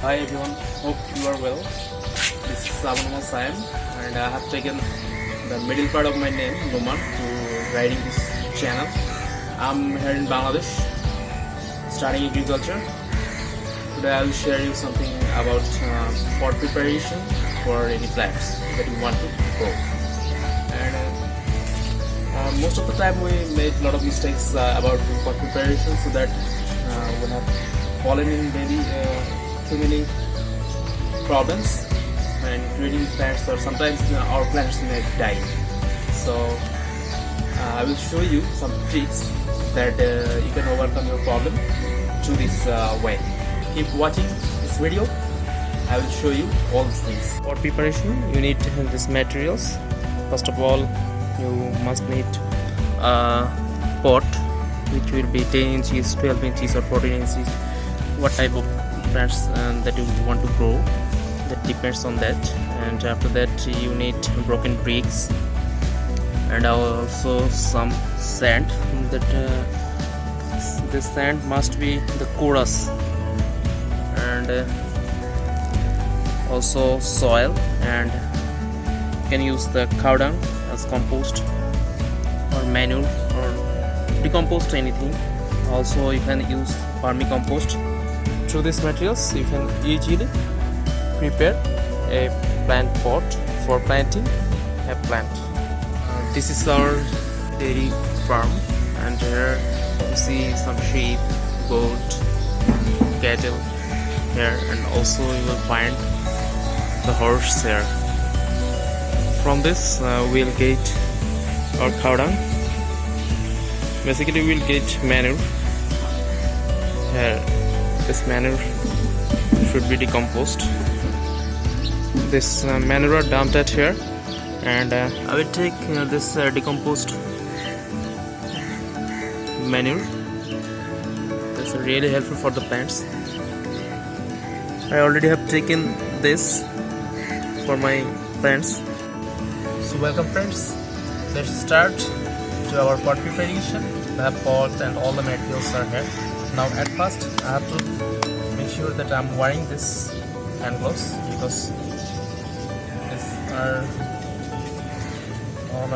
Hi everyone, hope you are well. This is Abunama Sayam and I have taken the middle part of my name, Noman, to writing this channel. I'm here in Bangladesh, studying agriculture. Today I will share you something about pot preparation for any plants that you want to grow. And most of the time we made a lot of mistakes about pot preparation, so that we have fallen in maybe too many problems and creating plants, or sometimes our plants may die. So I will show you some tricks that you can overcome your problem through this way. Keep watching this video. I will show you all these things. For preparation, you need these materials. First of all, you must need a pot which will be 10 inches, 12 inches or 14 inches. What type of plants that you want to grow, that depends on that. And after that you need broken bricks and also some sand. That this sand must be the chorus, and also soil, and you can use the cow dung as compost or manure or decompost anything. Also you can use vermicompost. Through these materials you can easily prepare a plant pot for planting a plant. This is our dairy farm, and here you see some sheep, goat, cattle here, and also you will find the horse here. From this we'll get our cow dung. Basically we'll get manure here. This manure should be decomposed. This manure are dumped at here, and I will take this decomposed manure. That's really helpful for the plants. I already have taken this for my plants. So welcome friends, let's start to our pot preparation. The pot and all the materials are here. Now at first I have to make sure that I'm wearing this hand gloves, because these are all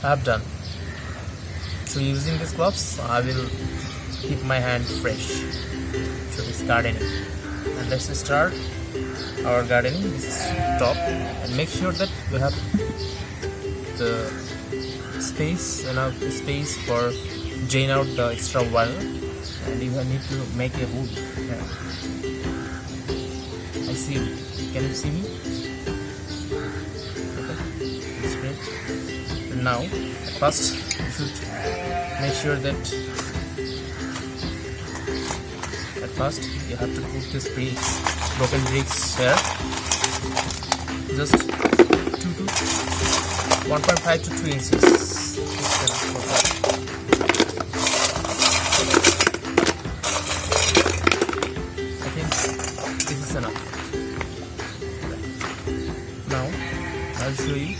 I have done. So using these gloves I will keep my hand fresh to this gardening. And let's start our gardening. This is top, and make sure that we have the space, enough space for drain out the extra water, and you need to make a wood here. I see you. Can you see me? Okay, that's great. And now at first you should make sure that at first you have to put this broken bricks here, just 1.5 to 2 inches. I think this is enough. Now I'll show you.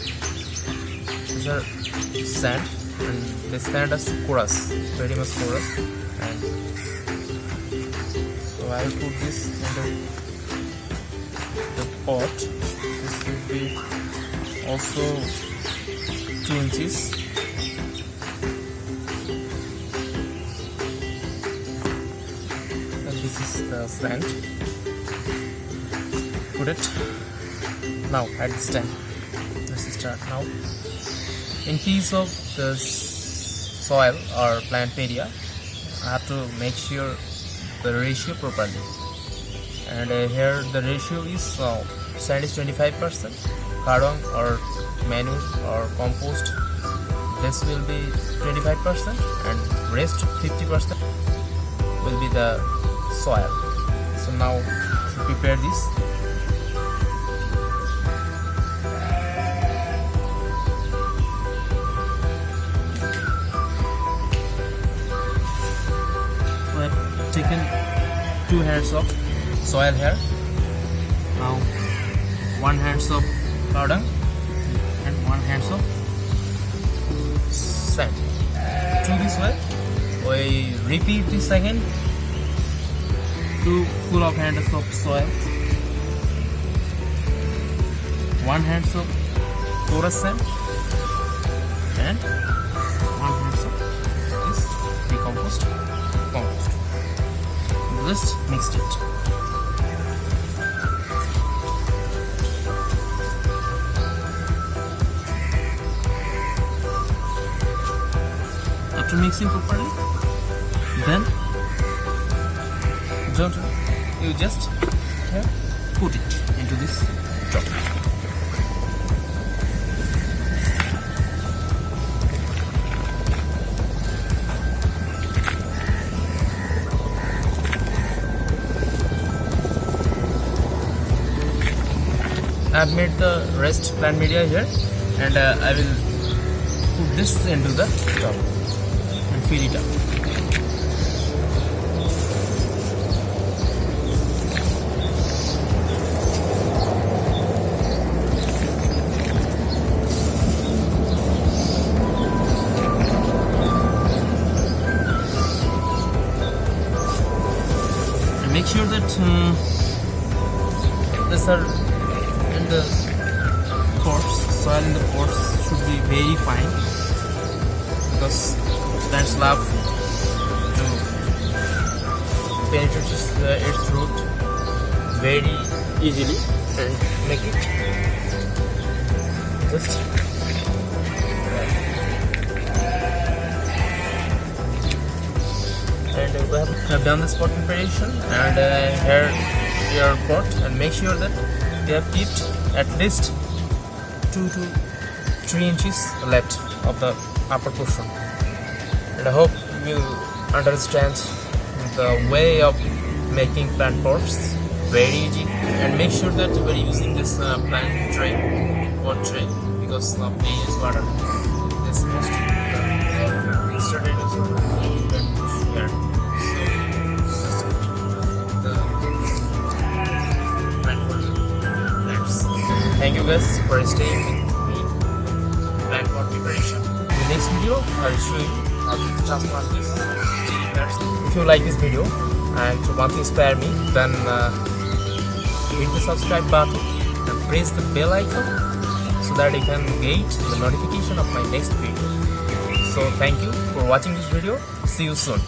These are sand, and the sand is porous, very much porous. And so I will put this in the pot. This will be also 2 inches. And this is the sand. Put it now at this time. Let's start now. In case of the soil or plant media, I have to make sure the ratio properly. And here the ratio is sand is 25%, cow dung or manure or compost, this will be 25%, and rest 50% will be the soil. So now to prepare this, so I have taken 2 hands of soil here. Now 1 hands of cow dung and 1 hands of Understand? Through this way, we repeat this again. 2 full of hands of soil, 1 hand of porous sand, and 1 hand of this decomposed compost. Just mixed it. After mixing properly, then you just put it into this jar. I've made the rest plant media here, and I will put this into the jar and fill it up. Make sure that these are in the pots, soil in the pots should be very fine, because plants love to penetrate its root very easily and make it just and we have done the spot preparation, and here your pot, and make sure that you have kept at least 2 to 3 inches left of the upper portion. And I hope you understand the way of making plant pots very easy, and make sure that you are using this plant tray, pot tray, because of various water is supposed to started here. Thank you guys for staying with me in plant pot preparation. In the next video, I will show you how to transplant this chili plants. If you like this video and want to inspire me, then hit the subscribe button and press the bell icon so that you can get the notification of my next video. So thank you for watching this video. See you soon.